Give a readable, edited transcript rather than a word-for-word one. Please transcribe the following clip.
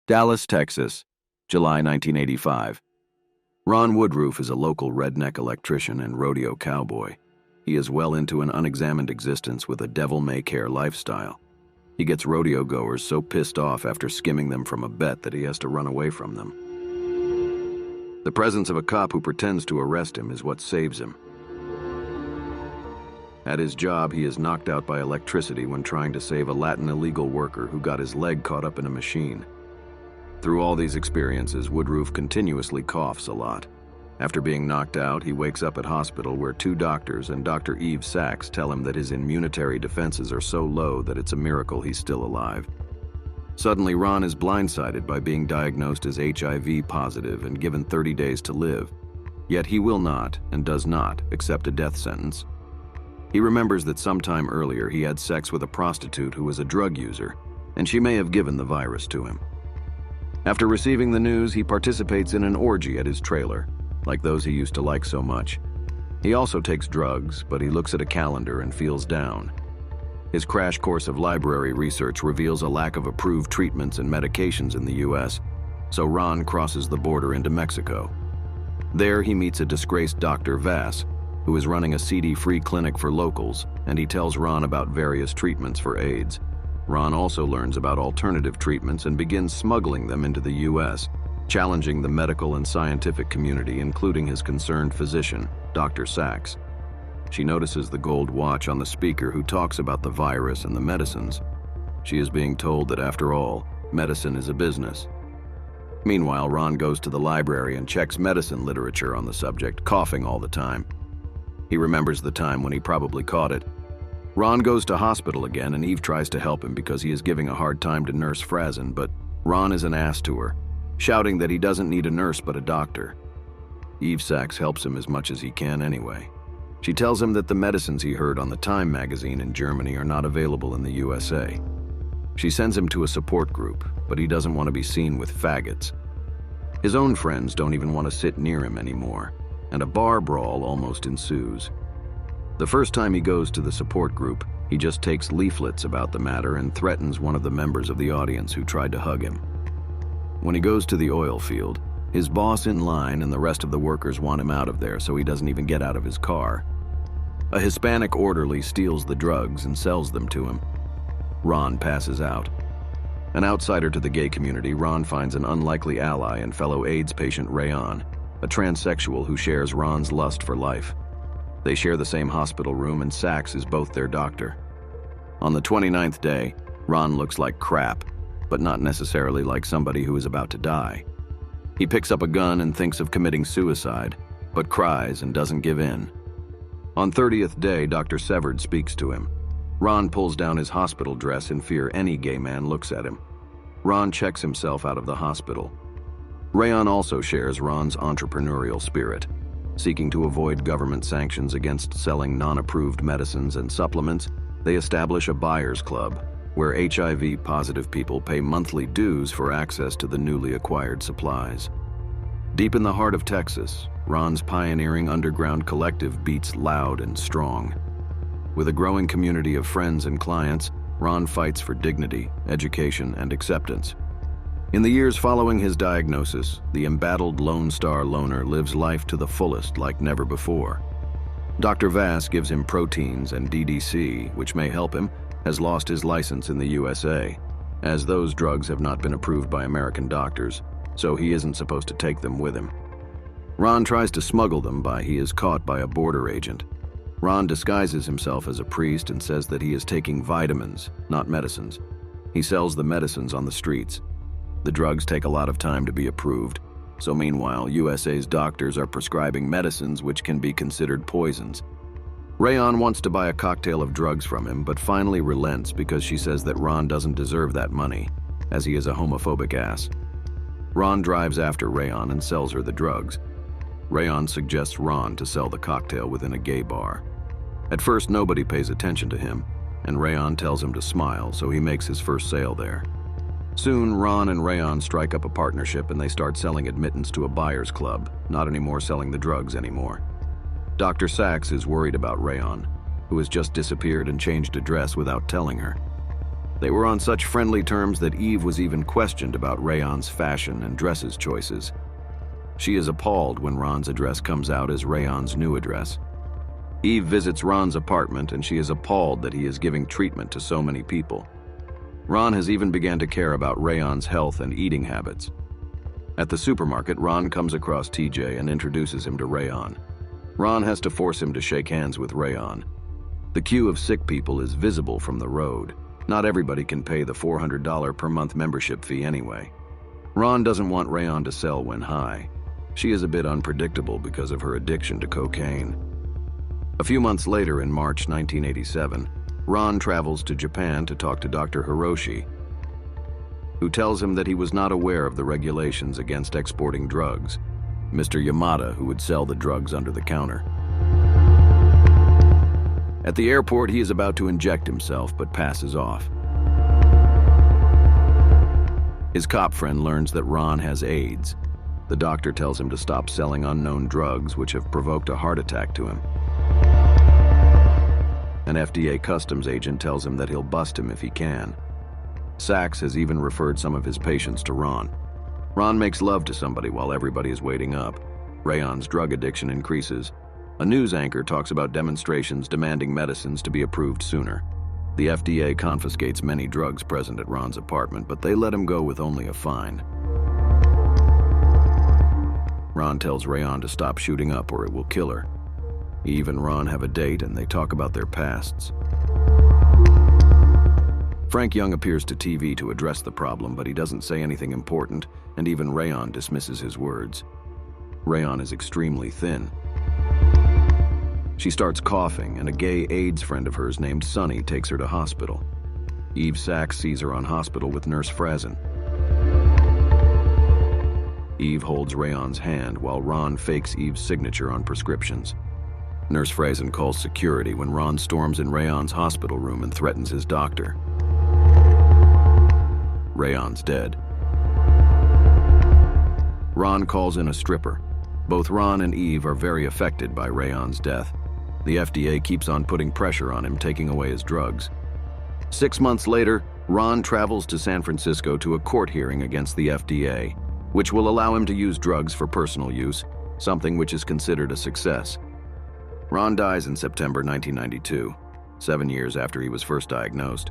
Dallas, Texas, July 1985. Ron Woodroof is a local redneck electrician and rodeo cowboy. He is well into an unexamined existence with a devil-may-care lifestyle. He gets rodeo goers so pissed off after skimming them from a bet that he has to run away from them. The presence of a cop who pretends to arrest him is what saves him. At his job, he is knocked out by electricity when trying to save a Latin illegal worker who got his leg caught up in a machine. Through all these experiences, Woodroof continuously coughs a lot. After being knocked out, he wakes up at hospital where two doctors and Dr. Eve Sachs tell him that his immunitary defenses are so low that it's a miracle he's still alive. Suddenly, Ron is blindsided by being diagnosed as HIV positive and given 30 days to live. Yet he will not, and does not, accept a death sentence. He remembers that sometime earlier he had sex with a prostitute who was a drug user, and she may have given the virus to him. After receiving the news, he participates in an orgy at his trailer, like those he used to like so much. He also takes drugs, but he looks at a calendar and feels down. His crash course of library research reveals a lack of approved treatments and medications in the US, so Ron crosses the border into Mexico. There he meets a disgraced Dr. Vass, who is running a CD-free clinic for locals, and he tells Ron about various treatments for AIDS. Ron also learns about alternative treatments and begins smuggling them into the US, challenging the medical and scientific community, including his concerned physician, Dr. Sachs. She notices the gold watch on the speaker who talks about the virus and the medicines. She is being told that, after all, medicine is a business. Meanwhile, Ron goes to the library and checks medicine literature on the subject, coughing all the time. He remembers the time when he probably caught it. Ron goes to hospital again, and Eve tries to help him because he is giving a hard time to Nurse Frazen, but Ron is an ass to her, shouting that he doesn't need a nurse but a doctor. Eve Sachs helps him as much as he can anyway. She tells him that the medicines he heard on the Time magazine in Germany are not available in the USA. She sends him to a support group, but he doesn't want to be seen with faggots. His own friends don't even want to sit near him anymore, and a bar brawl almost ensues. The first time he goes to the support group, he just takes leaflets about the matter and threatens one of the members of the audience who tried to hug him. When he goes to the oil field, his boss in line and the rest of the workers want him out of there, so he doesn't even get out of his car. A Hispanic orderly steals the drugs and sells them to him. Ron passes out. An outsider to the gay community, Ron finds an unlikely ally and fellow AIDS patient Rayon, a transsexual who shares Ron's lust for life. They share the same hospital room, and Sachs is both their doctor. On the 29th day, Ron looks like crap, but not necessarily like somebody who is about to die. He picks up a gun and thinks of committing suicide, but cries and doesn't give in. On 30th day, Dr. Severed speaks to him. Ron pulls down his hospital dress in fear any gay man looks at him. Ron checks himself out of the hospital. Rayon also shares Ron's entrepreneurial spirit. Seeking to avoid government sanctions against selling non-approved medicines and supplements, they establish a buyers club, where HIV-positive people pay monthly dues for access to the newly acquired supplies. Deep in the heart of Texas, Ron's pioneering underground collective beats loud and strong. With a growing community of friends and clients, Ron fights for dignity, education, and acceptance. In the years following his diagnosis, the embattled Lone Star loner lives life to the fullest like never before. Dr. Vass gives him proteins and DDC, which may help him, has lost his license in the USA, as those drugs have not been approved by American doctors, so he isn't supposed to take them with him. Ron tries to smuggle them, but he is caught by a border agent. Ron disguises himself as a priest and says that he is taking vitamins, not medicines. He sells the medicines on the streets. The drugs take a lot of time to be approved, so meanwhile, USA's doctors are prescribing medicines which can be considered poisons. Rayon wants to buy a cocktail of drugs from him, but finally relents because she says that Ron doesn't deserve that money, as he is a homophobic ass. Ron drives after Rayon and sells her the drugs. Rayon suggests Ron to sell the cocktail within a gay bar. At first, nobody pays attention to him, and Rayon tells him to smile, so he makes his first sale there. Soon, Ron and Rayon strike up a partnership and they start selling admittance to a buyers club, not anymore selling the drugs anymore. Dr. Sachs is worried about Rayon, who has just disappeared and changed address without telling her. They were on such friendly terms that Eve was even questioned about Rayon's fashion and dresses choices. She is appalled when Ron's address comes out as Rayon's new address. Eve visits Ron's apartment and she is appalled that he is giving treatment to so many people. Ron has even begun to care about Rayon's health and eating habits. At the supermarket, Ron comes across TJ and introduces him to Rayon. Ron has to force him to shake hands with Rayon. The queue of sick people is visible from the road. Not everybody can pay the $400 per month membership fee anyway. Ron doesn't want Rayon to sell when high. She is a bit unpredictable because of her addiction to cocaine. A few months later, in March 1987, Ron travels to Japan to talk to Dr. Hiroshi, who tells him that he was not aware of the regulations against exporting drugs. Mr. Yamada, who would sell the drugs under the counter. At the airport, he is about to inject himself, but passes off. His cop friend learns that Ron has AIDS. The doctor tells him to stop selling unknown drugs which have provoked a heart attack to him. An FDA customs agent tells him that he'll bust him if he can. Sachs has even referred some of his patients to Ron. Ron makes love to somebody while everybody is waiting up. Rayon's drug addiction increases. A news anchor talks about demonstrations demanding medicines to be approved sooner. The FDA confiscates many drugs present at Ron's apartment, but they let him go with only a fine. Ron tells Rayon to stop shooting up or it will kill her. Eve and Ron have a date and they talk about their pasts. Frank Young appears to TV to address the problem, but he doesn't say anything important, and even Rayon dismisses his words. Rayon is extremely thin. She starts coughing, and a gay AIDS friend of hers named Sunny takes her to hospital. Eve Sachs sees her on hospital with Nurse Frazen. Eve holds Rayon's hand while Ron fakes Eve's signature on prescriptions. Nurse Frazen calls security when Ron storms in Rayon's hospital room and threatens his doctor. Rayon's dead. Ron calls in a stripper. Both Ron and Eve are very affected by Rayon's death. The FDA keeps on putting pressure on him, taking away his drugs. 6 months later, Ron travels to San Francisco to a court hearing against the FDA, which will allow him to use drugs for personal use, something which is considered a success. Ron dies in September 1992, 7 years after he was first diagnosed.